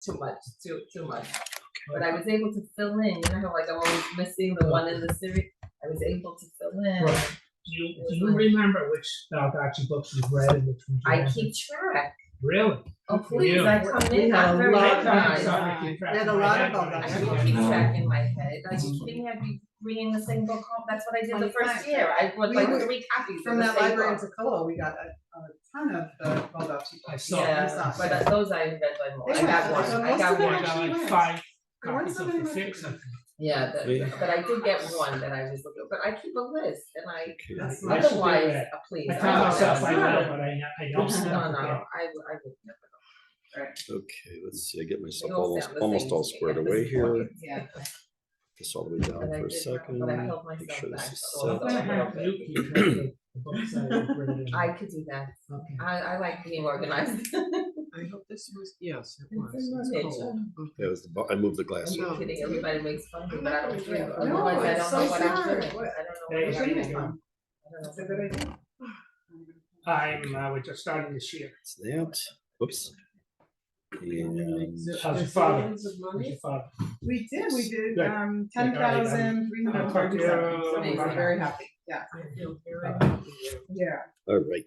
too much. But I was able to fill in. You know how like I'm always missing the one in the series. I was able to fill in. Right. Do you remember which Baldacci books you've read and which ones you I haven't? keep track. Really? Oh please, Yeah. I come We in. had I'm a very lot of organized. We had a lot of I Baldacci. keep track in my head. Are you kidding me? I'd be reading the same book home. That's what I did the first year. I bought like 3 copies From of the that same library in book. Tacoma, we got a ton of the Baldacci I books. saw. Yeah, but those I read by more. I They got went- one. most I got of them one. I got actually like went. 5 There weren't copies so of many the left. fix. I think. Yeah, but I did get one that I was looking. But I keep a list, and I That's I nice. should do otherwise, that. please. I tell myself I don't. will, but I don't. No, snap no, at that. I would never. Right. Okay, let's see. I get myself They all almost sound the almost same all to me squared at this away here. point. Yeah. This all the way down But I for a did, second. but I held Make myself sure this back. is So I'm set. gonna have you keep track of the books I've read. I could do that. Okay. I like being organized. I hope this was, yes, it was. It's in my It's nature. cold. That was I moved the glass. Are you up. kidding? Everybody makes fun of me, but I don't care. No, Otherwise, I it's don't know so what I'm sad. doing. I don't know There what you I'm go. doing. I don't That's a know. good idea. We're just starting this year. That's that. Whoops. And How's your father? Zillions of How's money. your father? We did Good. 10,337. So Amazing. I'm very happy. Yeah. I feel very happy. Yeah. all right.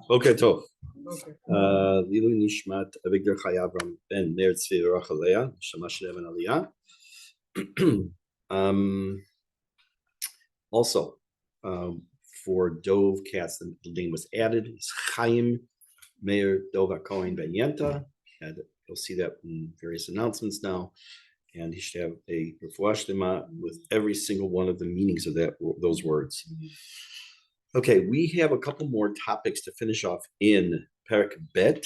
Okay, Tov. Okay. Lilu Nishmat Avigdor Chayavram Ben Ner Tzvi Rachalea Shama Shlevan Aliyah. Also, for Dove Katz, the name was added. It's Chaim Meir Dova Cohen Ben Yenta. And you'll see that in various announcements now. And he should have a refuah shlema with every single one of the meanings of those words. Okay, we have a couple more topics to finish off in Perek Bet,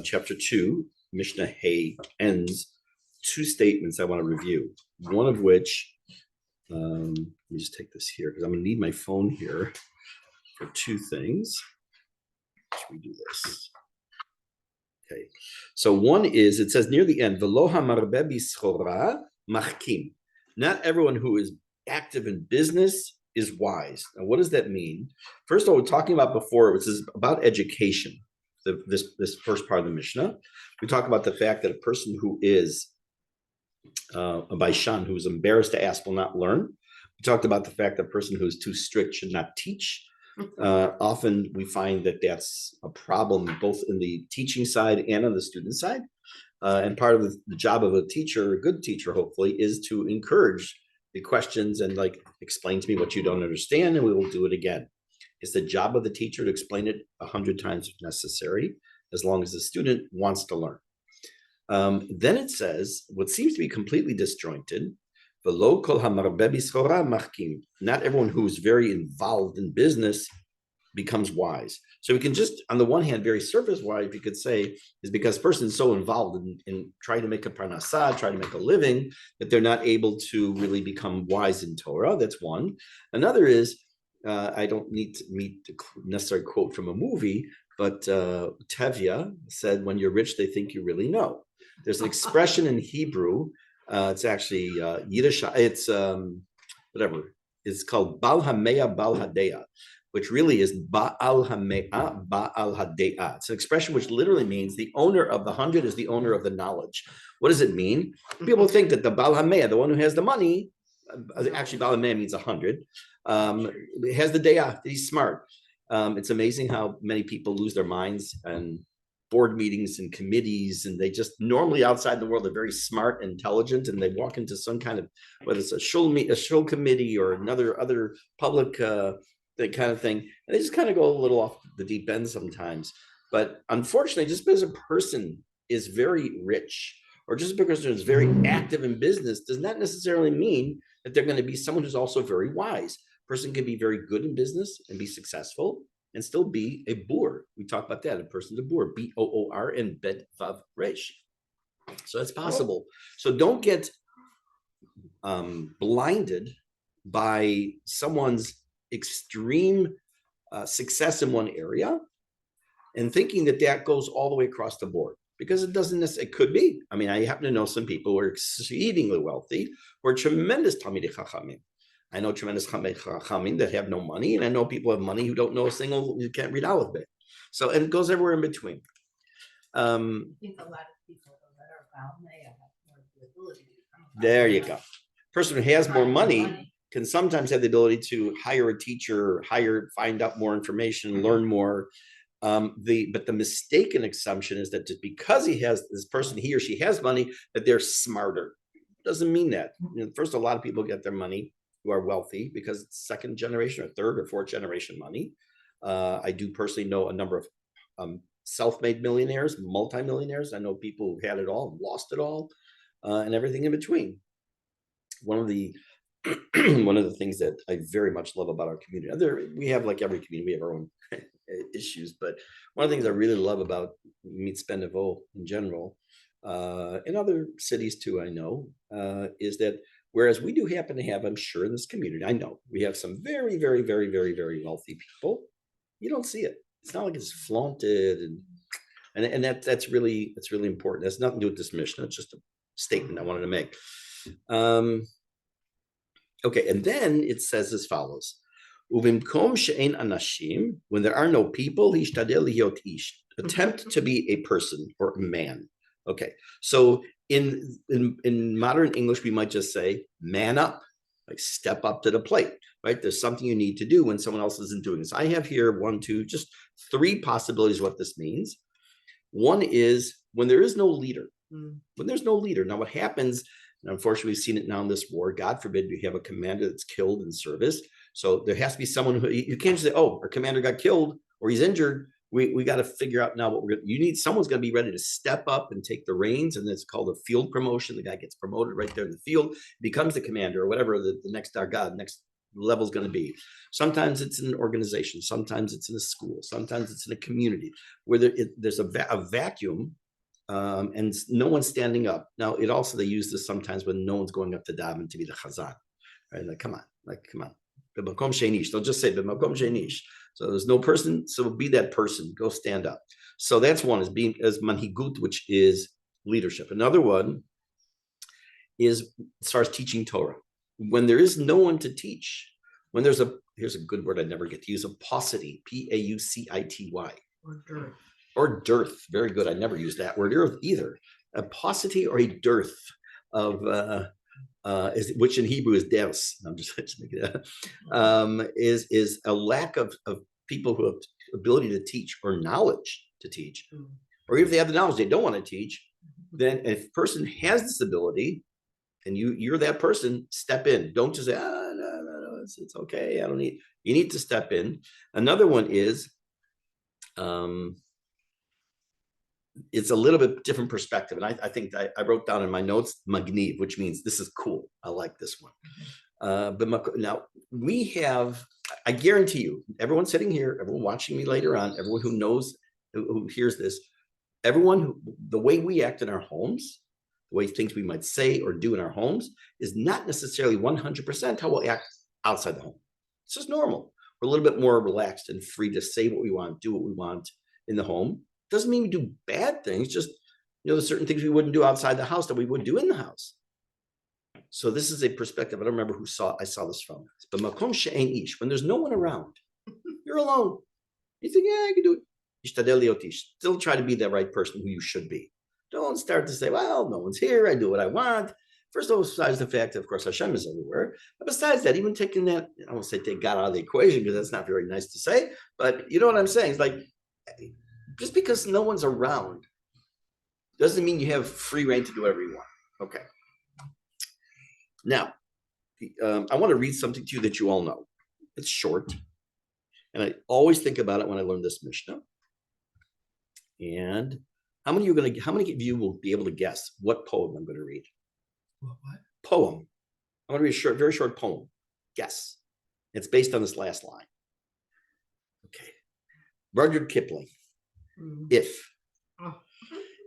chapter 2. Mishne Hay ends 2 statements I want to review. One of which, let me just take this here because I'm going to need my phone here for 2 things. Let's redo this. Okay, so one is, it says near the end, V'lo hamarbe bischora machkim. Not everyone who is active in business is wise. Now, what does that mean? First of all, we're talking about before, which is about education. This first part of the Mishnah, we talk about the fact that a person who is a baishan, who's embarrassed to ask, will not learn. We talked about the fact that a person who is too strict should not teach. Often we find that that's a problem both in the teaching side and on the student side. And part of the job of a teacher, a good teacher, hopefully, is to encourage the questions and like explain to me what you don't understand, and we will do it again. It's the job of the teacher to explain it 100 times if necessary, as long as the student wants to learn. Then it says what seems to be completely disjointed. Not everyone who is very involved in business becomes wise. So we can just, on the one hand, very surface wise, we could say, is because the person is so involved in trying to make a parnassah, trying to make a living, that they're not able to really become wise in Torah. That's one. Another is, I don't need to meet the necessary quote from a movie, but Tevye said, when you're rich, they think you really know. There's an expression in Hebrew, it's actually Yiddish, it's whatever, it's called Bal Hameya Bal Hadeya, which really is Ba'al Hame'a Ba'al Hade'a. It's an expression which literally means the owner of the 100 is the owner of the knowledge. What does it mean? People think that the Ba'al Hame'a, the one who has the money, actually Ba'al Hame'a means 100, has the De'ah, he's smart. It's amazing how many people lose their minds and board meetings and committees, and they just normally outside the world are very smart and intelligent, and they walk into some kind of, whether it's a shul committee or other public that kind of thing, and they just kind of go a little off the deep end sometimes. But unfortunately, just because a person is very rich or just because they're very active in business does not necessarily mean that they're going to be someone who's also very wise. A person can be very good in business and be successful and still be a boor. We talk about that. A person's a boor, B-O-O-R and bet vav resh. So that's possible. So don't get blinded by someone's extreme success in one area and thinking that that goes all the way across the board, because it doesn't necessarily, it could be. I mean, I happen to know some people who are exceedingly wealthy, who are tremendous Talmidei Chachamim. I know tremendous Chachamim that have no money, and I know people who have money who don't know a single, you can't read Aleph Bet. So, and it goes everywhere in between. I think a lot of There you go. Person who has more money can sometimes have the ability to hire a teacher, find out more information, learn more. But the mistaken assumption is that just because he or she has money, that they're smarter. Doesn't mean that. First, a lot of people get their money who are wealthy because it's second generation or third or fourth generation money. I do personally know a number of self-made millionaires, multimillionaires. I know people who had it all and lost it all, and everything in between. One of the things that I very much love about our community, we have, like every community, we have our own issues, but one of the things I really love about Mishne in general, in other cities too, I know, is that whereas we do happen to have, I'm sure in this community, I know we have some very, very, very, very, very wealthy people. You don't see it. It's not like it's flaunted, and that's really important. That's nothing to do with this Mishne. It's just a statement I wanted to make. Okay, and then it says as follows: "Uvimkom she'en anashim," when there are no people, hishtadel lihyot ish, attempt to be a person or a man. Okay, so in modern English, we might just say man up, like step up to the plate, right? There's something you need to do when someone else isn't doing this. I have here just 3 possibilities what this means. One is when there is no leader. When there's no leader. Now what happens, and unfortunately we've seen it now in this war, God forbid you have a commander that's killed in service. So there has to be someone who, you can't just say, oh, our commander got killed or he's injured. We got to figure out now someone's going to be ready to step up and take the reins, and it's called a field promotion. The guy gets promoted right there in the field, becomes the commander or whatever the next level is going to be. Sometimes it's in an organization, sometimes it's in a school, sometimes it's in a community where there's a vacuum, and no one's standing up. Now, they use this sometimes when no one's going up to daven to be the chazan, right? Like, come on. B'makom sheinish. They'll just say b'makom sheinish. So there's no person. So be that person. Go stand up. So that's one, is being as manhigut, which is leadership. Another one is as far as teaching Torah. When there is no one to teach, here's a good word I never get to use, a paucity, Paucity. Or dirt. Or dearth. Very good. I never use that word either. A paucity or a dearth of which in Hebrew is deus. I'm just making it up. Is a lack of people who have ability to teach or knowledge to teach, or if they have the knowledge they don't want to teach. Then if a person has this ability, and you're that person, step in. Don't just say, no, it's okay. I don't need. You need to step in. Another one is, it's a little bit different perspective. And I think I wrote down in my notes, magniv, which means this is cool. I like this one. But now we have, I guarantee you, everyone sitting here, everyone watching me later on, everyone who knows, who hears this, the way we act in our homes, the way things we might say or do in our homes is not necessarily 100% how we'll act outside the home. It's just normal. We're a little bit more relaxed and free to say what we want, do what we want in the home. Doesn't mean we do bad things, just there's certain things we wouldn't do outside the house that we would do in the house. So this is a perspective. I don't remember I saw this from. But makom she'en ish, when there's no one around, you're alone. You think, yeah, I can do it. Ishtadel liot ish. Still try to be that right person who you should be. Don't start to say, well, no one's here. I do what I want. First of all, besides the fact that, of course, Hashem is everywhere. But besides that, even taking that, I won't say take God out of the equation because that's not very nice to say. But you know what I'm saying? It's like, just because no one's around doesn't mean you have free reign to do whatever you want. Okay. Now, I want to read something to you that you all know. It's short. And I always think about it when I learn this Mishne. And how many of you will be able to guess what poem I'm going to read? What? Poem. I'm going to read a very short poem. Guess. It's based on this last line. Okay. Rudyard Kipling. If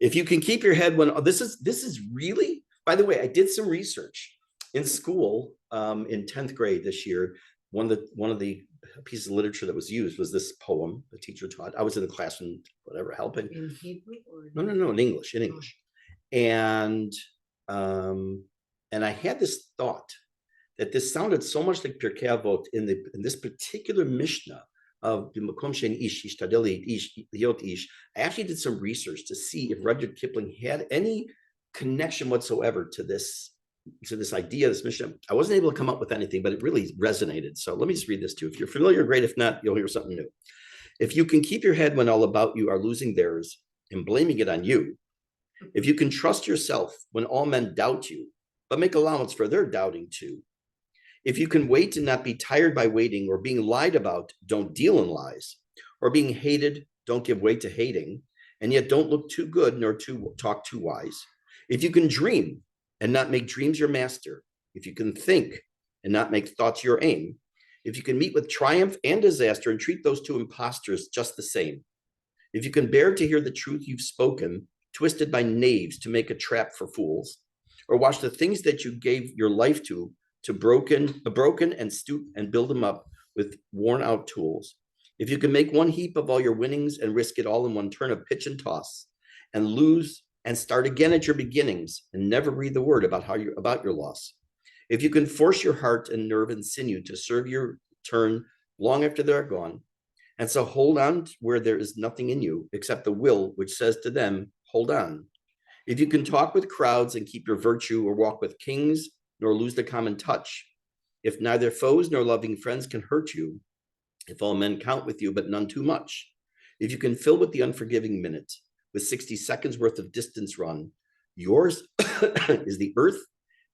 you can keep your head when this is really, by the way, I did some research in school in 10th grade this year. One of the pieces of literature that was used was this poem the teacher taught. I was in the classroom, whatever, helping. In Hebrew or No, in English. And I had this thought that this sounded so much like Pirke Avot in this particular Mishnah of the Makom Shein Ish, Ishtadel Ish, Liot Ish. I actually did some research to see if Rudyard Kipling had any connection whatsoever to this to this idea, this mission. I wasn't able to come up with anything, but it really resonated. So let me just read this to you. If you're familiar, great. If not, you'll hear something new. If you can keep your head when all about you are losing theirs and blaming it on you, if you can trust yourself when all men doubt you, but make allowance for their doubting too, if you can wait and not be tired by waiting, or being lied about, don't deal in lies, or being hated, don't give way to hating, and yet don't look too good nor talk too wise. If you can dream and not make dreams your master, if you can think and not make thoughts your aim, if you can meet with triumph and disaster and treat those two impostors just the same, if you can bear to hear the truth you've spoken, twisted by knaves to make a trap for fools, or watch the things that you gave your life to broken and stoop and build them up with worn out tools. If you can make one heap of all your winnings and risk it all in one turn of pitch and toss, and lose and start again at your beginnings and never breathe a word about your loss. If you can force your heart and nerve and sinew to serve your turn long after they're gone, and so hold on where there is nothing in you except the will which says to them, hold on. If you can talk with crowds and keep your virtue, or walk with kings, nor lose the common touch, if neither foes nor loving friends can hurt you, if all men count with you, but none too much, if you can fill with the unforgiving minute, with 60 seconds worth of distance run, yours is the earth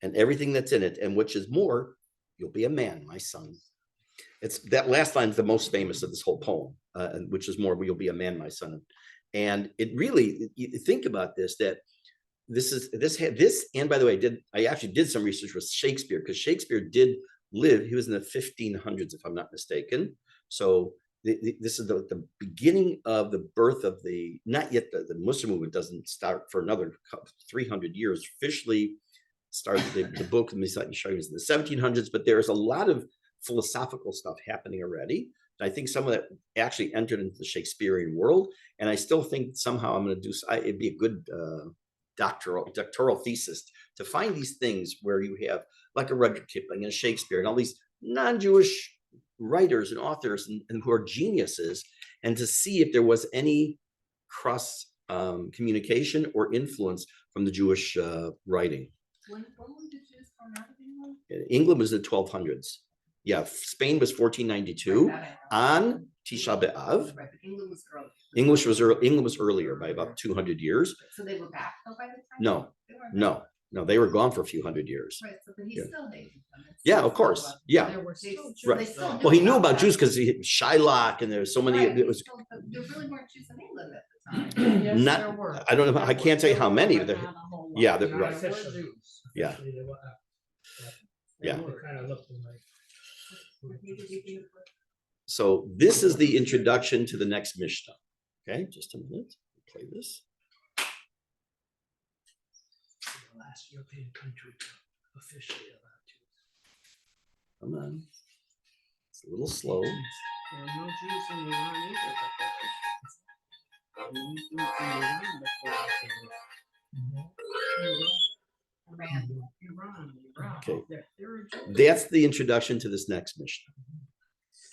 and everything that's in it, and which is more, you'll be a man, my son. It's that last line is the most famous of this whole poem, and which is more, you'll be a man, my son. And it really, you think about this, that this, and by the way, I actually did some research with Shakespeare, because Shakespeare did live, he was in the 1500s, if I'm not mistaken. So this is the beginning of the birth of not yet, the Muslim movement doesn't start for another 300 years. Officially started the book of Mishne was in the 1700s, but there's a lot of philosophical stuff happening already. I think some of that actually entered into the Shakespearean world. And I still think somehow I'm going to it'd be a good doctoral thesis to find these things where you have like a Rudyard Kipling and Shakespeare and all these non-Jewish writers and authors and who are geniuses, and to see if there was any cross communication or influence from the Jewish writing. When did the Jews come out of England? England was the 1200s. Yeah, Spain was 1492 on Tisha B'Av. Right, but England was early. England was earlier by about 200 years. So they were back though by the time? No, they were gone for a few hundred years. Right, so but he Yeah. still hated them. It's Yeah, still of course. about- Yeah. There were They, still Right. they still Well, he knew about that. Jews because Shylock, and there's so many. Right, It was but there really weren't Jews in England at the time. Yes, not- there were. I don't know. I can't tell you how many. But There, not a whole lot. yeah, There right. were Officially. Jews. Yeah. Officially, they were, Yeah. They kind of looked like. So this is the introduction to the next Mishnah. Okay, just a minute. Play this. The last European country to officially allow Jews. Come on. It's a little slow. There were no Jews in Iran either, but there were Jews in Iran before Iran. Okay. There were Jews. That's the introduction to this next Mishnah.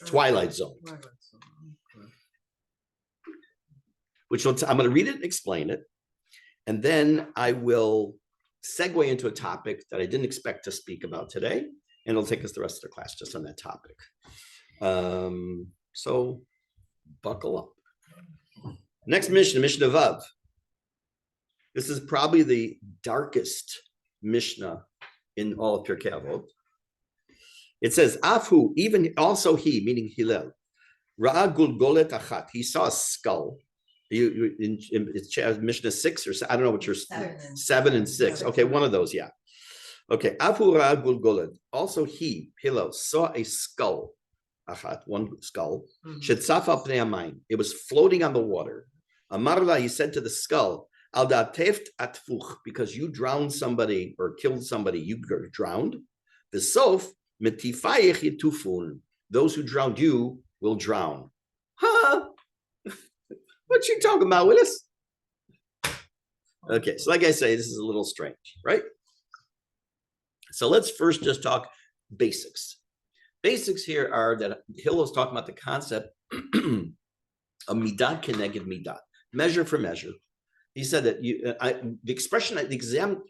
Twilight Zone. Twilight Zone, okay. Which I'm going to read it and explain it. And then I will segue into a topic that I didn't expect to speak about today. And it'll take us the rest of the class just on that topic. So buckle up. Next Mishnah, Mishnah Vav. This is probably the darkest Mishnah in all of Pirke Avot. It says, Afu, even also he, meaning Hillel, Ra'a Gulgolet Achat, he saw a skull. It's Mishnah 6 or I don't know what your 7 and 6. Okay, one of those, yeah. Okay, Afu Ra'a Gulgolet. Also he, Hillel, saw a skull. Achat, one skull. Shetzafa Pnei Hamayim. It was floating on the water. Amarla, he said to the skull, Al da'ateft atfuch, because you drowned somebody or killed somebody, you drowned. The sof metifayich yitufun. Those who drowned you will drown. Huh? What you talking about, Willis? Okay, so like I say, this is a little strange, right? So let's first just talk basics. Basics here are that Hillel's talking about the concept of midat keneged midat, measure for measure. He said that the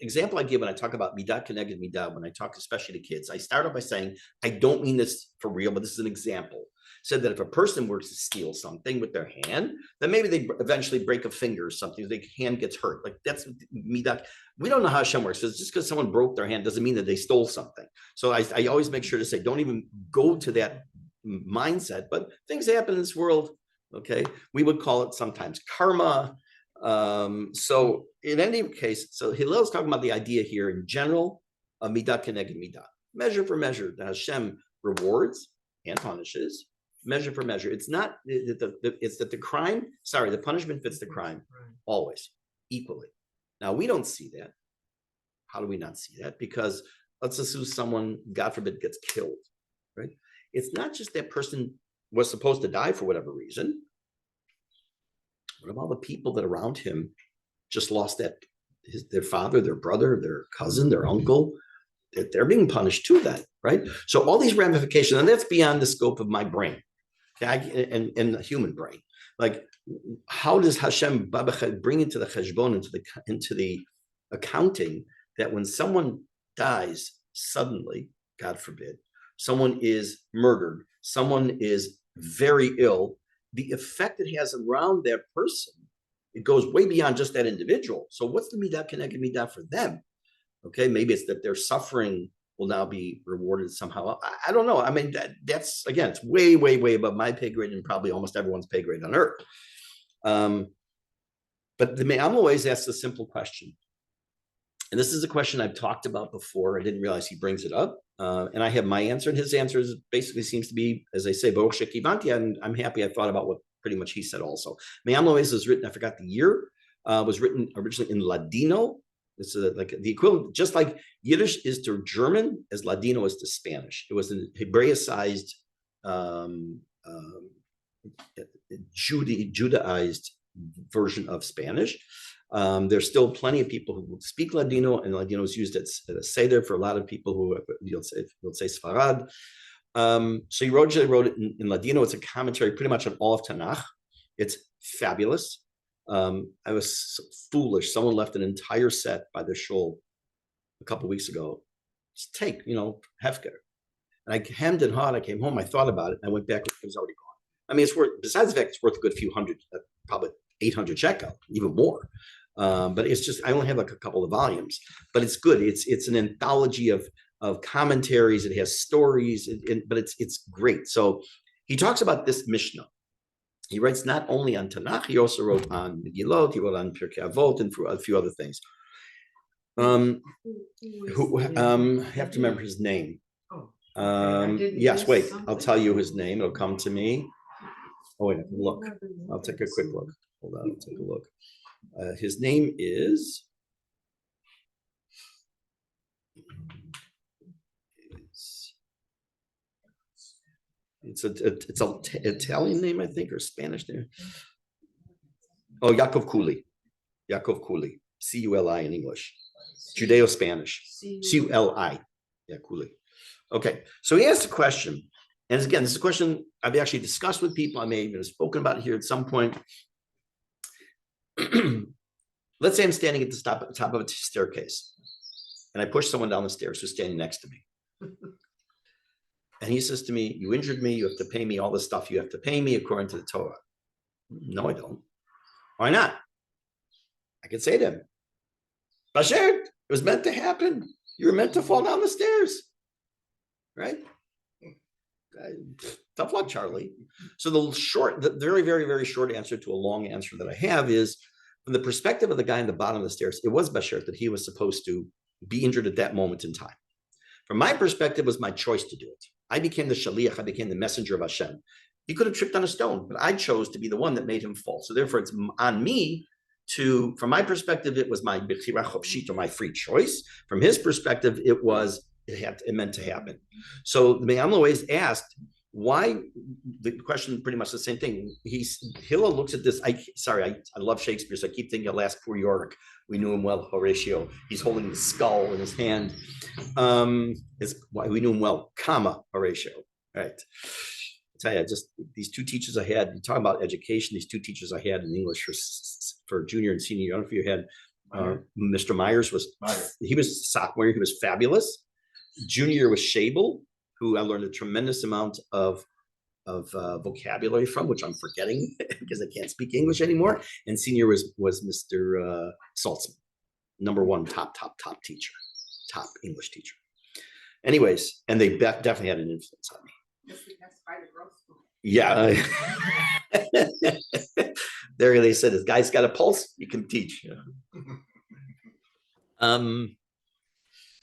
example I give when I talk about midah keneged midah, when I talk especially to kids, I start off by saying, I don't mean this for real, but this is an example. Said that if a person were to steal something with their hand, then maybe they eventually break a finger or something, their hand gets hurt. Like that's midah. We don't know how Hashem works. So just because someone broke their hand doesn't mean that they stole something. So I always make sure to say, don't even go to that mindset, but things happen in this world. Okay. We would call it sometimes karma. So in any case, so Hillel is talking about the idea here in general of midah keneged midah, measure for measure, that Hashem rewards and punishes, measure for measure. It's not it's that the punishment fits the crime always equally. Now we don't see that. How do we not see that? Because let's assume someone, God forbid, gets killed, right? It's not just that person was supposed to die for whatever reason. What about the people that around him just lost their father, their brother, their cousin, their uncle? They're being punished too then, right? So all these ramifications, and that's beyond the scope of my brain, okay, and the human brain. Like, how does Hashem bring into the cheshbon, into the accounting, that when someone dies suddenly, God forbid, someone is murdered, someone is very ill, the effect it has around that person, it goes way beyond just that individual. So what's the midah keneged midah for them? Okay, maybe it's that their suffering will now be rewarded somehow. I don't know. I mean, that's, again, it's way, way, way above my pay grade and probably almost everyone's pay grade on earth. But I'm always asked a simple question. And this is a question I've talked about before. I didn't realize he brings it up. And I have my answer, and his answer basically seems to be, as I say, Baruch shekivanti, and I'm happy I thought about what pretty much he said also. Me'am Lo'ez is written, I forgot the year, was written originally in Ladino. It's like the equivalent, just like Yiddish is to German, as Ladino is to Spanish. It was an Hebraicized, Judaized version of Spanish. There's still plenty of people who speak Ladino, and Ladino is used as a seder for a lot of people who you'll say Sfarad. So he wrote it in Ladino. It's a commentary pretty much on all of Tanakh. It's fabulous. I was so foolish. Someone left an entire set by the shul a couple of weeks ago. Just take, hefker. And I hemmed and hawed. I came home. I thought about it. And I went back. It was already gone. I mean, it's worth, besides the fact it's worth a good few hundred, probably 800 shekel, even more. But it's just, I only have like a couple of volumes, but it's good. It's an anthology of commentaries. It has stories, but it's great. So he talks about this Mishnah. He writes not only on Tanakh, he also wrote on Megillot, he wrote on Pirke Avot, and for a few other things. I have to remember his name. Yes, wait, I'll tell you his name. It'll come to me. Oh, wait, look. I'll take a quick look. Hold on, I'll take a look. His name is... It's an Italian name, I think, or Spanish name. Oh, Yaakov Kuli. Yaakov Kuli. C-U-L-I in English. Judeo-Spanish. C-U-L-I. Yeah, Kuli. Okay, so he asked a question. And again, this is a question I've actually discussed with people. I may even have spoken about it here at some point. Let's say I'm standing at the top of a staircase, and I push someone down the stairs who's standing next to me. And he says to me, you injured me, you have to pay me all the stuff you have to pay me according to the Torah. No, I don't. Why not? I could say to him, Basher, it was meant to happen. You were meant to fall down the stairs. Right? Tough luck, Charlie. So the very, very, very short answer to a long answer that I have is, from the perspective of the guy on the bottom of the stairs, it was Basher that he was supposed to be injured at that moment in time. From my perspective, it was my choice to do it. I became the shaliach, I became the messenger of Hashem. He could have tripped on a stone, but I chose to be the one that made him fall. So therefore, it's on me to, from my perspective, it was my bechira chopshit, or my free choice. From his perspective, it meant to happen. So the Me'am Lo'ez asked, why, the question pretty much the same thing. Hillel looks at this. I love Shakespeare, so I keep thinking, alas, poor Yorick. We knew him well, Horatio. He's holding the skull in his hand. We knew him well, Horatio. Right. I tell you, just these two teachers I had, you talk about education, these two teachers I had in English for junior and senior. I don't know if you had Mr. Myers he was sophomore, he was fabulous. Junior was Shable, who I learned a tremendous amount of vocabulary from, which I'm forgetting because I can't speak English anymore. And senior was Mr. Saltzman, #1 top teacher, top English teacher. Anyways, and they definitely had an influence on me. Yeah. There they said, this guy's got a pulse, you can teach.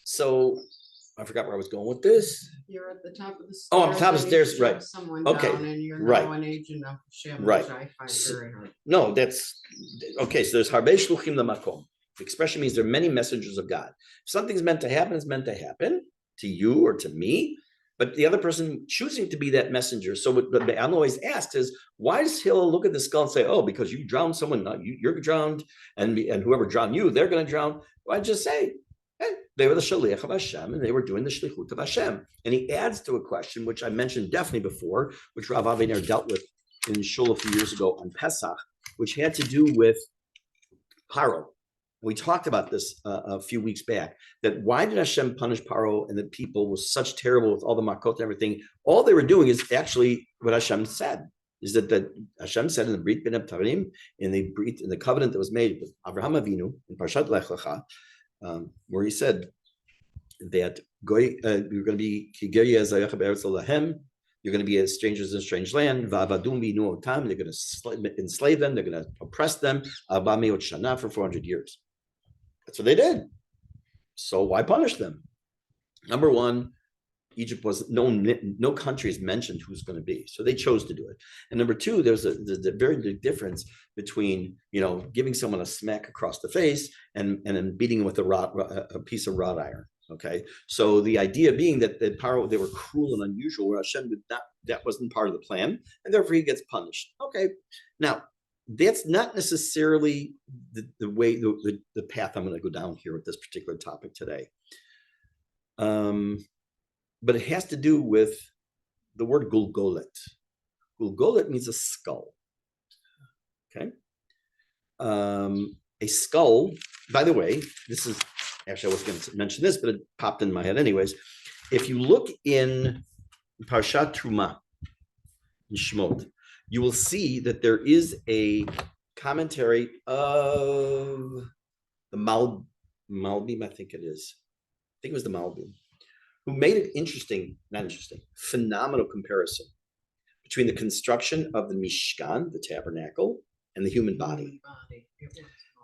So I forgot where I was going with this. You're at the top of the stairs. Oh, I'm top of the stairs, right. Someone Okay, down and you're right. now an age enough of Shem, Right. which I find very hard. No, that's okay. So there's Harbe Shluchim Lamakom. The expression means there are many messengers of God. If something's meant to happen, it's meant to happen to you or to me, but the other person choosing to be that messenger. So what I'm always asked is, why does Hillel look at the skull and say, oh, because you drowned someone, not you're drowned, and whoever drowned you, they're going to drown? Why just say, hey, they were the Shaliach of Hashem, and they were doing the Shlichut of Hashem. And he adds to a question, which I mentioned definitely before, which Rav Aviner dealt with in Shul a few years ago on Pesach, which had to do with Paro. We talked about this a few weeks back, that why did Hashem punish Paro and the people was such terrible with all the makot and everything? All they were doing is actually what Hashem said, is that Hashem said in the Brit Ben Abtarim, in the covenant that was made with Avraham Avinu in Parshat Lech Lecha, where he said that you're going to be you're going to be as strangers in a strange land. They're going to enslave them. They're going to oppress them for 400 years. That's what they did. So why punish them? Number one, Egypt was no country is mentioned who's going to be, so they chose to do it. And number two, there's a very big difference between giving someone a smack across the face and then beating them with a piece of wrought iron. Okay, so the idea being that Paro, they were cruel and unusual, where Hashem did not, that wasn't part of the plan, and therefore he gets punished. Okay, now that's not necessarily the way the path I'm going to go down here with this particular topic today. But it has to do with the word Gulgolet. Gulgolet means a skull. Okay, a skull. By the way, this is. Actually, I was going to mention this, but it popped in my head anyways. If you look in Parshat Truma, in Shemot, you will see that there is a commentary of the Malbim, I think it is. I think it was the Malbim, who made an phenomenal comparison between the construction of the Mishkan, the tabernacle, and the human body.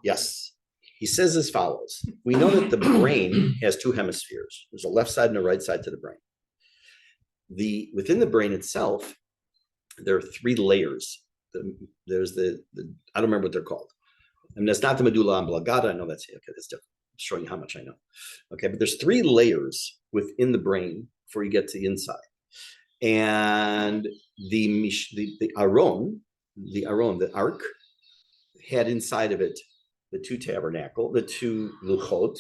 Yes. He says as follows: we know that the brain has two hemispheres. There's a left side and a right side to the brain. Within the brain itself, there are 3 layers. There's I don't remember what they're called. I mean, that's not the medulla oblongata. I know that's okay. That's different. I'm showing you how much I know. Okay, but there's 3 layers within the brain before you get to the inside. And the Aron, the ark, had inside of it the 2 tabernacle, the 2 luchot,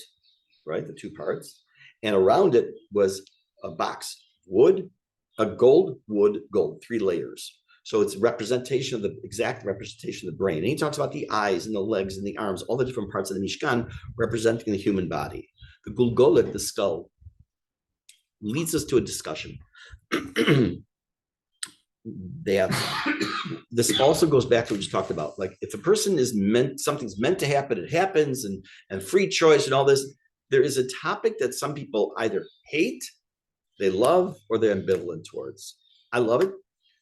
right, the 2 parts, and around it was a box, wood, a gold, 3 layers. So it's representation of exact representation of the brain. And he talks about the eyes and the legs and the arms, all the different parts of the Mishkan representing the human body. The Gulgolet, the skull, leads us to a discussion. This also goes back to what you talked about. Like, if a person something's meant to happen, it happens, and free choice and all this. There is a topic that some people either hate, they love, or they're ambivalent towards. I love it.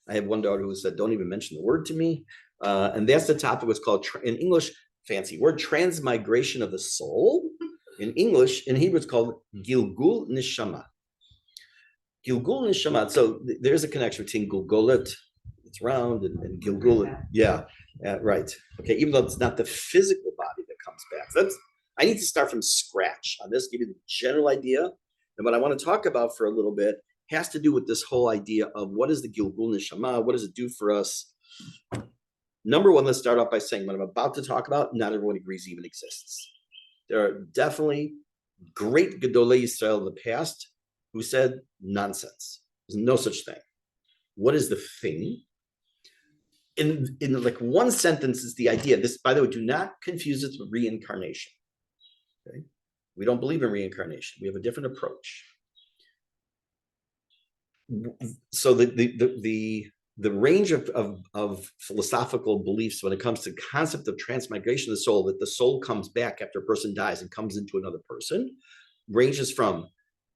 I have one daughter who said, "Don't even mention the word to me," and that's the topic. What's called in English, fancy word, transmigration of the soul. In English, in Hebrew, it's called Gilgul Neshama. Gilgul Neshama. So there's a connection between Gulgolet, it's round, and Gilgul. Yeah, right. Okay, even though it's not the physical body that comes back. So I need to start from scratch on this, give you the general idea. And what I want to talk about for a little bit has to do with this whole idea of what is the Gilgul Neshama? What does it do for us? Number one, let's start off by saying what I'm about to talk about, not everyone agrees even exists. There are definitely great Gedolei Yisrael in the past who said nonsense. There's no such thing. What is the thing? in like one sentence is the idea. This, by the way, do not confuse it with reincarnation. Okay, we don't believe in reincarnation. We have a different approach. So the range of philosophical beliefs when it comes to the concept of transmigration of the soul, that the soul comes back after a person dies and comes into another person, ranges from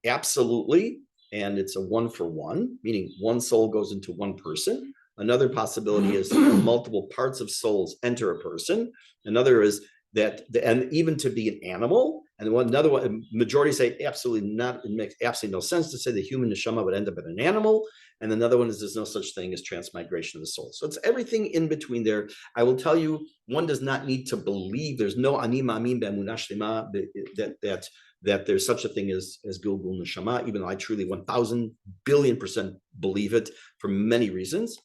absolutely, and it's a 1-for-1, meaning one soul goes into one person. Another possibility is multiple parts of souls enter a person. Another is that, and even to be an animal. And another one, majority say absolutely not. It makes absolutely no sense to say the human neshama would end up in an animal. And another one is there's no such thing as transmigration of the soul. So it's everything in between there. I will tell you, one does not need to believe. There's no ani ma'amin be'emunah shlema that there's such a thing as Gilgul Neshama, even though I truly 1,000 billion% believe it for many reasons.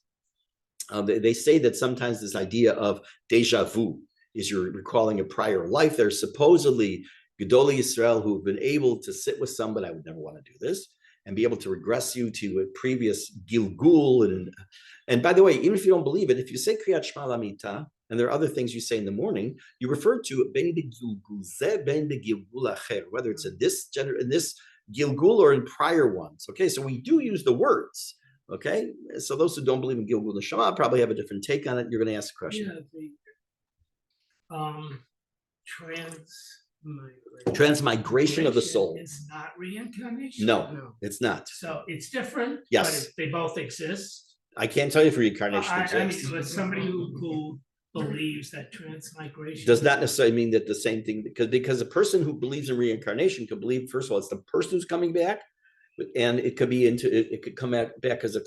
They say that sometimes this idea of deja vu is you're recalling a prior life. There's supposedly Gedolei Yisrael who have been able to sit with somebody, I would never want to do this, and be able to regress you to a previous Gilgul. And by the way, even if you don't believe it, if you say Kriyat Shema Lamita, and there are other things you say in the morning, you refer to Ben Gilgul Zeh, Ben Gilgul Acher, whether it's in this Gilgul or in prior ones. Okay, so we do use the words. Okay, so those who don't believe in Gilgul Neshama probably have a different take on it. You're going to ask a question. Yeah, Transmigration of the soul. It's not reincarnation. No, it's not. So it's different. Yes. But they both exist. I can't tell you if reincarnation I exists. mean, with somebody who believes that transmigration Does not necessarily mean that the same thing, because a person who believes in reincarnation could believe, first of all, it's the person who's coming back, and it could be it could come back as a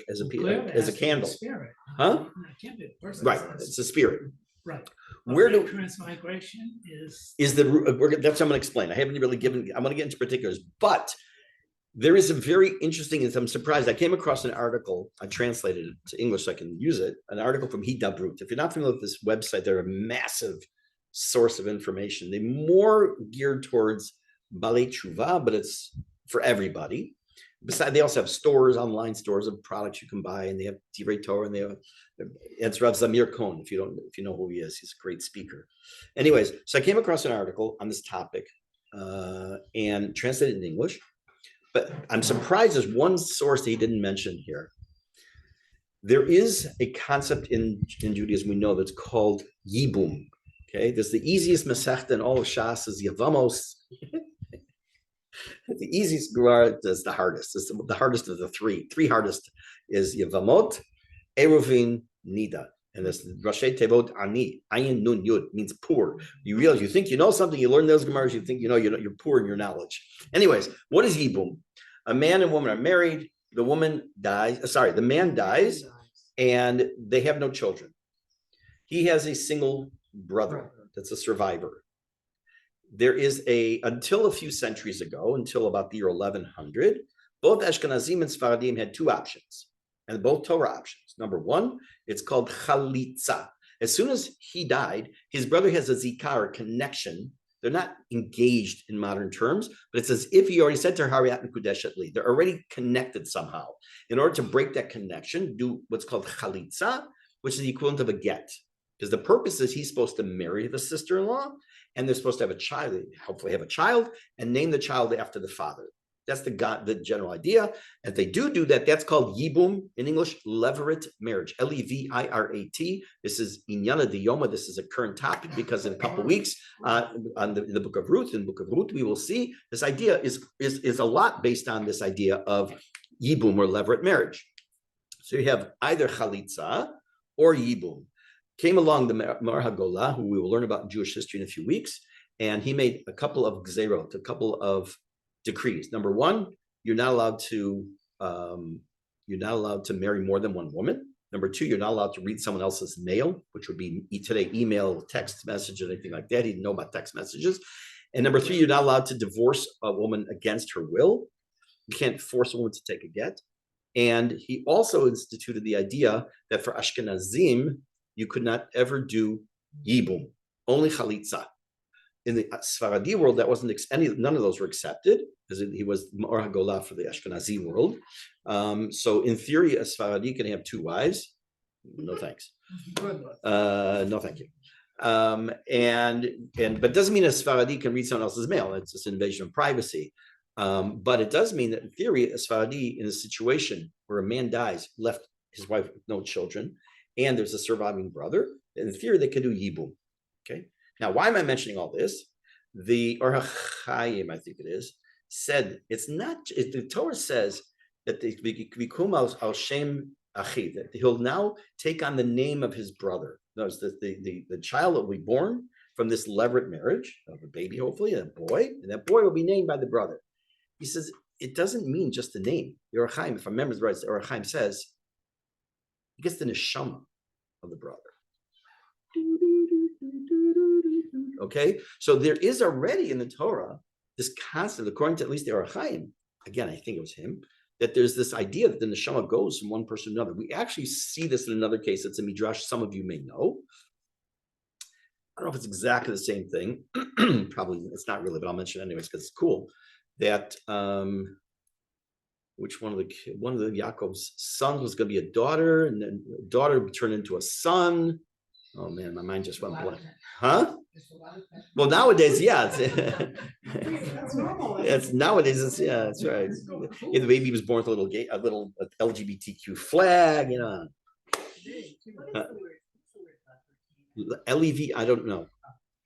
candle. Spirit. Huh? It can't be a person. Right, it's a spirit. Right. Where do transmigration is the that's what I'm going to explain. I haven't really given. I'm going to get into particulars, but there is a very interesting, and I'm surprised. I came across an article. I translated it to English so I can use it. An article from Hidabrut. If you're not familiar with this website, they're a massive source of information. They're more geared towards Balei Tshuva, but it's for everybody. Besides, they also have stores, online stores of products you can buy, and they have Divrei Torah, and they have it's Rav Zamir Cohen. If you know who he is, he's a great speaker. Anyways, so I came across an article on this topic and translated it in English. But I'm surprised there's one source that he didn't mention here. There is a concept in Judaism we know that's called Yibum. Okay, there's the easiest Masechta in all of Shas is Yavamos. The easiest Gemara is the hardest. It's the hardest of the three. Three hardest is Yavamot, Eruvin, Nida. And this Rashi Tevot Ani, Ayin Nun Yud means poor. You realize you think you know something, you learn those Gemaras, you think you know you're poor in your knowledge. Anyways, what is Yibum? A man and woman are married, the man dies, and they have no children. He has a single brother that's a survivor. There is until a few centuries ago, until about the year 1100, both Ashkenazim and Sfaradim had two options, and both Torah options. Number one, it's called chalitza. As soon as he died, his brother has a zikar, a connection. They're not engaged in modern terms, but it's as if he already said to Hariyat and Kudeshet Li. They're already connected somehow. In order to break that connection, do what's called chalitza, which is the equivalent of a get. Because the purpose is he's supposed to marry the sister-in-law, and they're supposed to have a child, hopefully have a child, and name the child after the father. That's the general idea. If they do that, that's called Yibum, in English, levirate marriage, Levirat. This is Inyana Diyoma. This is a current topic because in a couple of weeks, in the book of Ruth, we will see this idea is a lot based on this idea of Yibum or levirate marriage. So you have either Chalitza or Yibum. Came along the Mar HaGolah, who we will learn about in Jewish history in a few weeks, and he made a couple of gzerot, a couple of decrees. Number one, you're not allowed to marry more than one woman. Number two, you're not allowed to read someone else's mail, which would be today email, text message, or anything like that. He didn't know about text messages. And number three, you're not allowed to divorce a woman against her will. You can't force a woman to take a get. And he also instituted the idea that for Ashkenazim, you could not ever do Yibum, only Chalitza. In the Sfaradi world, that wasn't none of those were accepted because he was Mar HaGolah for the Ashkenazi world. So in theory, a Sfaradi can have two wives, No thanks. Good luck. No, thank you. But doesn't mean a Sfaradi can read someone else's mail. It's just an invasion of privacy. But it does mean that in theory, a Sfaradi in a situation where a man dies, left his wife with no children, and there's a surviving brother, in theory, they can do Yibum. Okay. Now, why am I mentioning all this? The Or HaChaim, I think it is, said it's not. The Torah says that the Vikum al Shem Achi, that he'll now take on the name of his brother. Notice that the child will be born from this levirate marriage of a baby, hopefully, and a boy, and that boy will be named by the brother. He says it doesn't mean just the name. The Or HaChaim, if I remember right, the Or HaChaim says he gets the neshama of the brother. Okay, so there is already in the Torah this concept, according to at least the Or HaChaim, again, I think it was him, that there's this idea that the neshama goes from one person to another. We actually see this in another case. It's a midrash some of you may know. I don't know if it's exactly the same thing. Probably it's not really, but I'll mention it anyways because it's cool. That which one of the Yaakov's sons was going to be a daughter, and then a daughter would turn into a son. Oh man, my mind just went blank. Huh? Well, nowadays, yeah. That's normal. It's nowadays. It's yeah, that's right. Yeah, the baby was born with a little LGBTQ flag, you know. LEV, I don't know.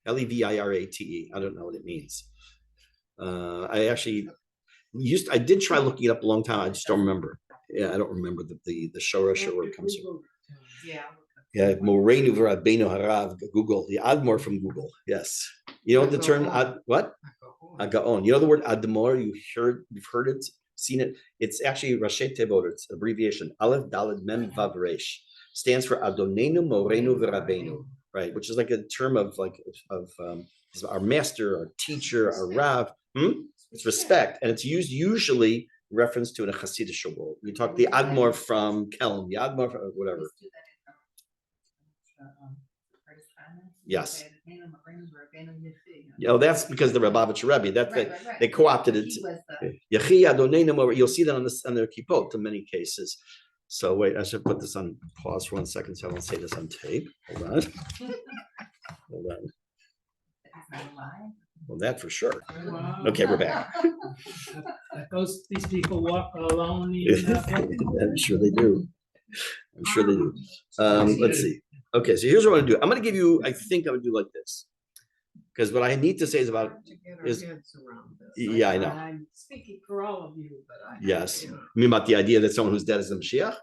LEVIRATE. I don't know what it means. I actually I did try looking it up a long time. I just don't remember. Yeah, I don't remember the shoresh or where it comes from. Yeah. Yeah, Morenu V'Rabbeinu Harav, Google, the Admor from Google. Yes. You know what the term what? Agaon. You know the word Admor, you've heard it, seen it. It's actually Rashi Tevot, it's abbreviation. Aleph Daled Mem Vav Resh. Stands for Adonenu Morenu V'Rabbeinu, right? Which is like a term of our master, our teacher, our Rav. It's respect, and it's used usually in reference to in a Hasidic world. We talk the Admor from Kelm, the Admor from whatever. Yes. That's because the Rabavich Rebbe. They co-opted it. You'll see that on their kippot in many cases. So wait, I should put this on pause for 1 second so I won't say this on tape. Hold on. Hold on. Well, that for sure. Wow. Okay, we're back. These people walk alone. I'm sure they do. I'm sure they do. Let's see. Okay, so here's what I'm going to do. I'm going to give you, I think I'm going to do like this. Because what I need to say is about is, yeah, I know. I'm speaking for all of you, but yes. You mean about the idea that someone who's dead is the Mashiach?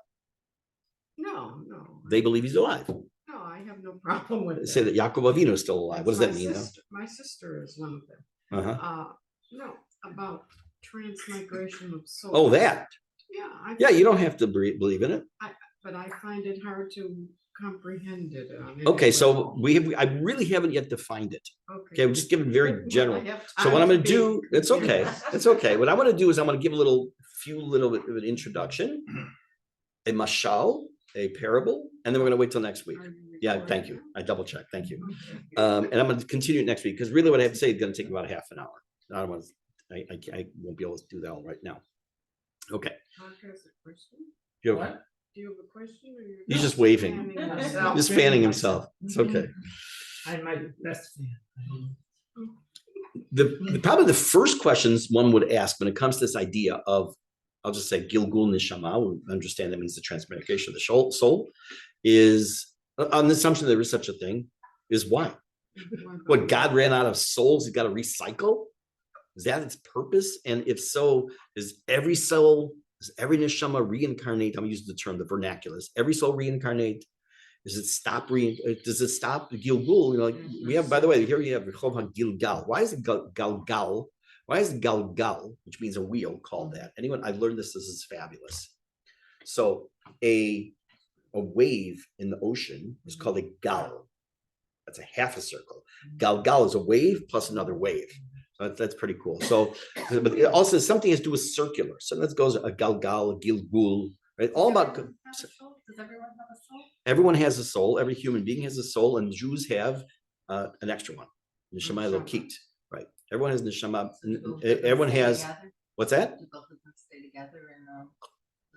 No. They believe he's alive. No, I have no problem with it. Say that Yaakov Avinu is still alive. What does that mean? My sister is one of them. Uh-huh. No, about transmigration of souls. Oh, that. Yeah. Yeah, you don't have to believe in it. But I find it hard to comprehend it. Okay, so I really haven't yet defined it. Okay, we'll just give it very general. So what I'm going to do, it's okay. It's okay. What I want to do is I'm going to give a few little bit of an introduction, a mashal, a parable, and then we're going to wait till next week. Yeah, thank you. I double checked. Thank you. And I'm going to continue next week because really what I have to say is going to take about half an hour. I don't want to, I won't be able to do that all right now. Okay. What? Do you have a question? Or He's just waving. Just fanning himself. It's okay. I'm my best fan. Probably the first questions one would ask when it comes to this idea of, I'll just say Gilgul Neshama, we understand that means the transmigration of the soul, is on the assumption there is such a thing, is why? What, God ran out of souls, he's got to recycle? Is that its purpose? And if so, is every soul, does every neshama reincarnate? I'm using the term, the vernacular. Is every soul reincarnate? Does it stop the Gilgul? You know, like we have, by the way, here we have Rechov Gilgal. Why is it Galgal? Why is Galgal, which means a wheel, called that? Anyone? I learned this. This is fabulous. So a wave in the ocean is called a gal. That's a half a circle. Galgal is a wave plus another wave. So that's pretty cool. So, but it also something has to do with circular. So that goes a galgal, a gilgul, right? All about. Does everyone have a soul? Everyone has a soul. Every human being has a soul, and Jews have an extra one, neshama elokit, right? Everyone has neshama. Everyone has. What's that? Do both of them stay together in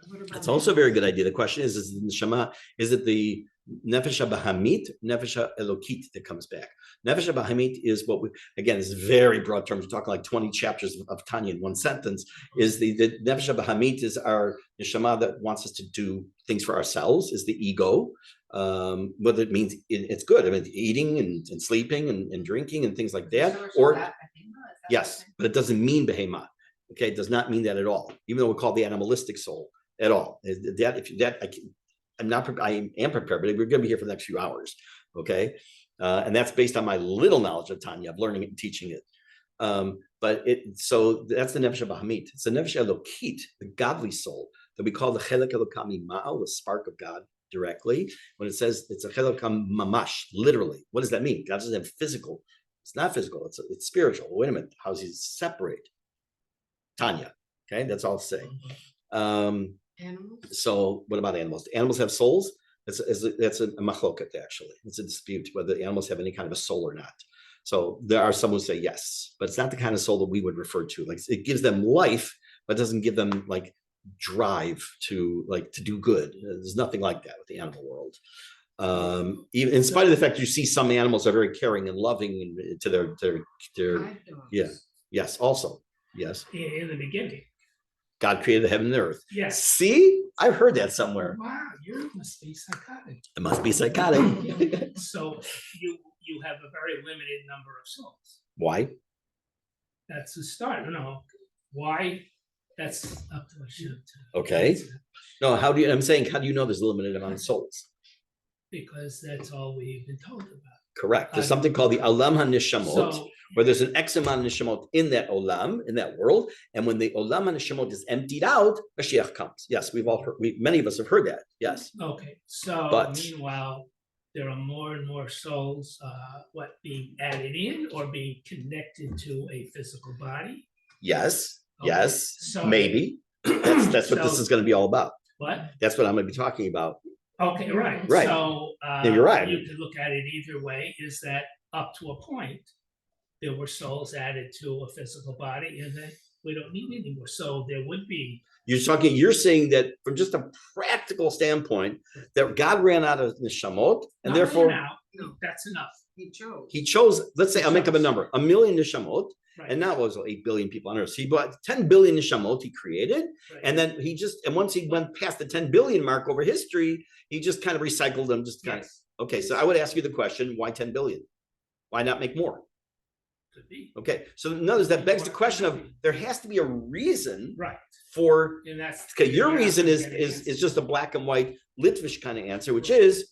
What about That's also a very good animals? idea. The question is the neshama, is it the nefesh bahamit, nefesh elokit that comes back? Nefesh bahamit is what we, again, is very broad terms. We're talking like 20 chapters of Tanya in one sentence. Is the nefesh bahamit is our neshama that wants us to do things for ourselves, is the ego. Whether it means it's good. I mean, eating and sleeping and drinking and things like that. Or yes, but it doesn't mean behema. Okay, it does not mean that at all. Even though we call the animalistic soul at all. That if that I am prepared, but we're going to be here for the next few hours. Okay, and that's based on my little knowledge of Tanya, of learning it and teaching it. But so that's the nefesh bahamit. It's the nefesh elokit, the godly soul that we call the chelek elokami ma'al, the spark of God directly. When it says it's a chelekam mamash, literally, what does that mean? God doesn't have physical. It's not physical. It's spiritual. Wait a minute. How does he separate? Tanya. Okay, that's all I'll say. Animals? So what about animals? Do animals have souls? That's a machloket, actually. It's a dispute whether animals have any kind of a soul or not. So there are some who say yes, but it's not the kind of soul that we would refer to. Like it gives them life, but doesn't give them like drive to do good. There's nothing like that with the animal world. Even in spite of the fact you see some animals are very caring and loving to their Guide dogs. yeah. Yes, also. Yes. In the beginning. God created the heaven and the earth. Yes. See, I've heard that somewhere. Wow, you must be psychotic. It must be psychotic. So you have a very limited number of souls. Why? That's the start. No, why? That's up to Hashem. Okay. No, how do you know there's a limited amount of souls? Because that's all we've been told about. Correct. There's something called the Olam HaNeshamot, So, where there's an X amount of Neshamot in that Olam, in that world. And when the Olam HaNeshamot is emptied out, Mashiach comes. Yes, we've all heard, many of us have heard that. Yes. okay, so But- meanwhile, there are more and more souls, being added in or being connected to a physical body. Yes. Okay, Yes. so- Maybe. That's what this So- is going to be all about. What? That's what I'm going to be talking about. Okay, right. Right. So Yeah, you're right. you could look at it either way, is that up to a point, there were souls added to a physical body, and then we don't need any more. So there would be. You're saying that from just a practical standpoint, that God ran out of neshamot, and not therefore now, No. that's enough. He chose. he chose, let's say, I'll make up a number, 1 million neshamot, Right. and now it was 8 billion people on earth. So he bought 10 billion neshamot he created, Right. and then and once he went past the 10 billion mark over history, he just kind of recycled them, just kind of. Yes, Okay, so I would ask you the question, why 10 billion? Why not make more? could be. Okay, so notice that begs the question of, there has to be a reason Right. for, And that's. okay, your you're not reason gonna is get an is answer. is just a black and white Litvish kind of answer, which is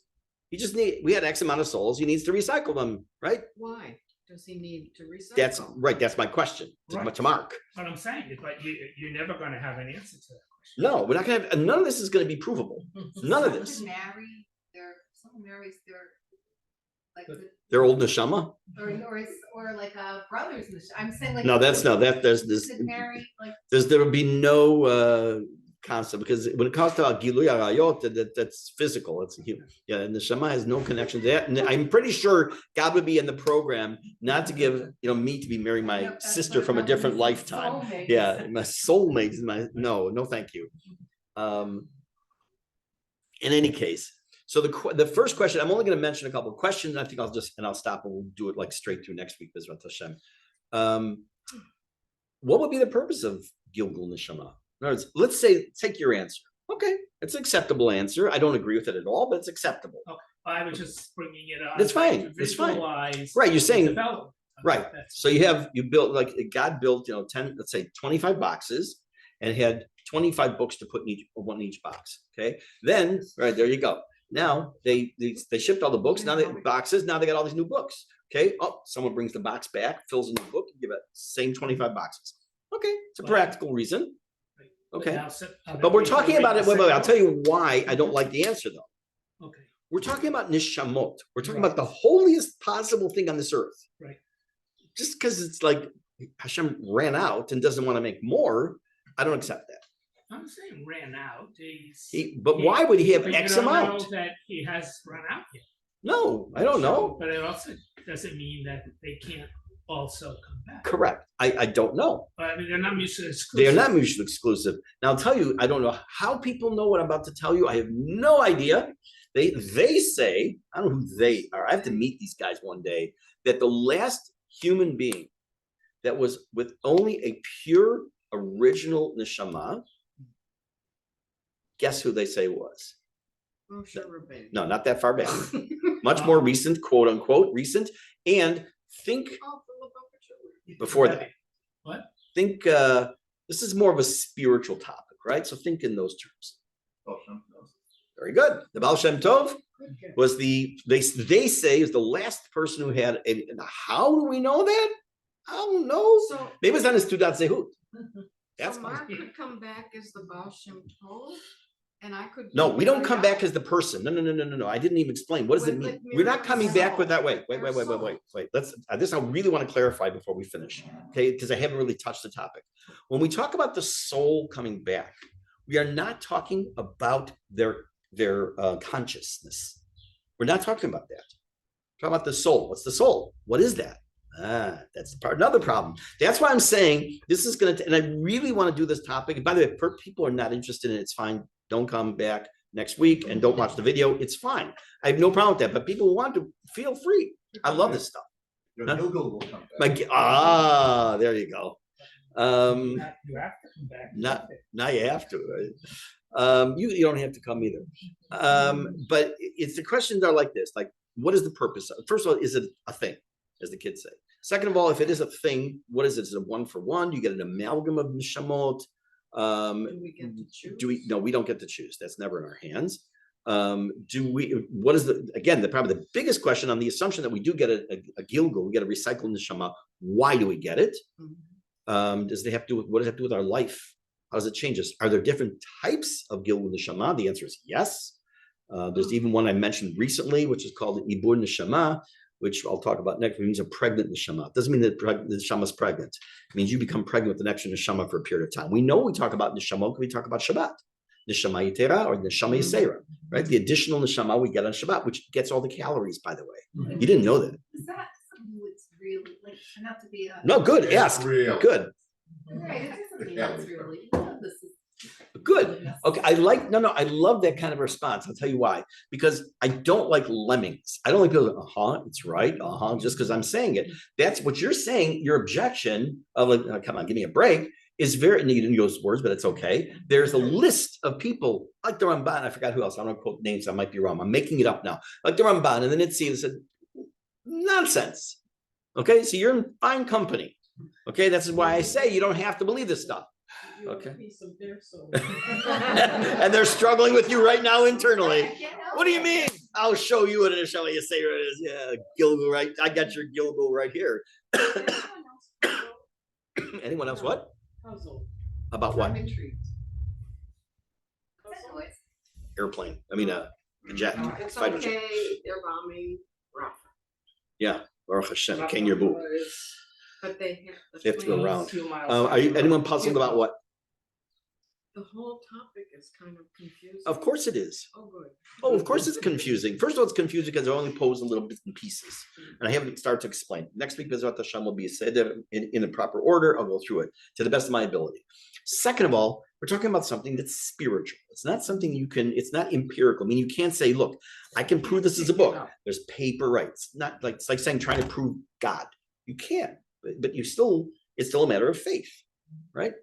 we had X amount of souls, he needs to recycle them, right? Why does he need to recycle? That's right, that's my question Right. to Mark. What I'm saying is, but you're never gonna have an answer to that question. No, we're not gonna have, none of this is gonna be provable. None of this. Someone marries their, like, They're old neshama? or like a brother's, I'm saying like. No, that's no, that there's this, Should marry, like, there would be no concept, because when it comes to Gilui Arayot, that's physical, it's human. Yeah, and the Shema has no connection to that. And I'm pretty sure God would be in the program not to give, me to be marrying my Yep, that's sister what from a about different these lifetime. soulmates. Yeah, my soulmate is no, thank you. In any case, so the first question, I'm only going to mention a couple of questions. I think I'll stop and we'll do it like straight through next week, Bezrat Hashem. What would be the purpose of Gilgul Neshama? In other words, let's say, take your answer. Okay, it's an acceptable answer. I don't agree with it at all, but it's acceptable. I was just bringing it up. That's fine, to that's fine. visualize Right, you're the saying- development. Right. That's- So you built, like God built, 10, let's say 25 boxes, and had 25 books to put in each box. Okay. Then, right, there you go. Now they shipped all the books. Now they boxes. Now they got all these new books. Okay. Oh, someone brings the box back, fills a new book, give it same 25 boxes. Okay, it's a practical reason. Okay. Now, But we're talking about it. Wait, I'll tell you why I don't like the answer though. Okay. We're talking about nishamot. We're talking about the holiest possible thing on this earth. Right. Just because it's like Hashem ran out and doesn't want to make more, I don't accept that. I'm saying ran out. But why would he have But you X don't amount? know that he has run out yet. No, I don't know. But it also doesn't mean that they can't also come back. Correct. I don't know. But I mean, they're not mutually They exclusive. are not mutually exclusive. Now I'll tell you, I don't know how people know what I'm about to tell you. I have no idea. They say, I don't know who they are. I have to meet these guys one day, that the last human being that was with only a pure original neshama, guess who they say was? Moshe Rabbeinu. No, not that far back. Much more recent, quote unquote, recent. And think Oh, Philip Opportunity. before that. What? Think this is more of a spiritual topic, right? So think in those terms. Very good. The Baal Shem Tov was they say is the last person who had a. How do we know that? I don't know. So, Maybe it's on his Tudat Zehut. That's so fine. Mark could come back as the Baal Shem Tov, and I could. No, be we don't come Miriam. back as the person. No. I didn't even explain. What does it With- mean? with We're not Miriam's coming back with soul. that. Wait. Let's. This I really want to clarify before we finish, okay? Because I haven't really touched the topic. When we talk about the soul coming back, we are not talking about their consciousness. We're not talking about that. We're talking about the soul. What's the soul? What is that? That's another problem. That's why I'm saying this is going to, and I really want to do this topic. And by the way, if people are not interested in it, it's fine. Don't come back next week and don't watch the video. It's fine. I have no problem with that. But people who want to, feel free. I love this stuff. Your Huh? Gilgul will come back. There you go. You have to come back. Now you have to, right? You don't have to come either. But it's the questions are like this: like, what is the purpose? First of all, is it a thing, as the kids say? Second of all, if it is a thing, what is it? Is it a one for one? You get an amalgam of neshamot. Do we get to choose? No, we don't get to choose. That's never in our hands. What is probably the biggest question on the assumption that we do get a Gilgul, we get a recycled neshama. Why do we get it? Does it have to do with, what does it have to do with our life? How does it change us? Are there different types of Gilgul Neshama? The answer is yes. There's even one I mentioned recently, which is called the Ibur Neshama, which I'll talk about next. It means a pregnant Neshama. It doesn't mean that the Neshama is pregnant. It means you become pregnant with an extra Neshama for a period of time. We know we talk about Neshama when we talk about Shabbat. Neshama Yitera or Neshama Yisera, right? The additional Neshama we get on Shabbat, which gets all the calories, by the way. You didn't know that. Is that something that's really, like, not to be a. No, good. It's Ask. real. Good. Right, it doesn't mean it's really, this is. Good. Okay. I love that kind of response. I'll tell you why. Because I don't like lemmings. I don't like people, it's right. Just because I'm saying it. That's what you're saying. Your objection of like, oh, come on, give me a break, is very, and you didn't use words, but it's okay. There's a list of people like the Ramban. I forgot who else. I don't quote names. I might be wrong. I'm making it up now. Like the Ramban. And then it said, nonsense. Okay. So you're in fine company. Okay. That's why I say you don't have to believe this stuff. You're a Okay. piece of their soul. And they're struggling with you right now internally. What do you mean? I'll show you what it is. Shall you say what it is? Yeah, Gilgul, right? I got your Gilgul right here. Anyone else? What? Puzzle. About what? I'm intrigued. Airplane. I mean, a jet. It's Fighter jet. okay, they're bombing Rafa. Yeah. Baruch Hashem. Ken Yerbu. But they They have to go planes around. few miles Are you away. anyone puzzled about what? The whole topic is kind of confusing. Of course it is. Oh, good. Oh, of course it's confusing. First of all, it's confusing because I only pose in little bits and pieces. And I haven't started to explain. Next week, Bezrat Hashem will be said in the proper order. I'll go through it to the best of my ability. Second of all, we're talking about something that's spiritual. It's not something it's not empirical. I mean, you can't say, look, I can prove this as a book. There's paper rights. Not like, it's like saying trying to prove God. You can't, but it's still a matter of faith, right?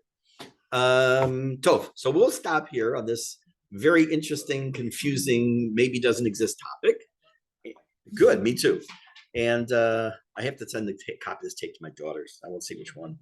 Tov. So we'll stop here on this very interesting, confusing, maybe doesn't exist topic. Good, me too. And I have to send the copy of this tape to my daughters. I won't see which one.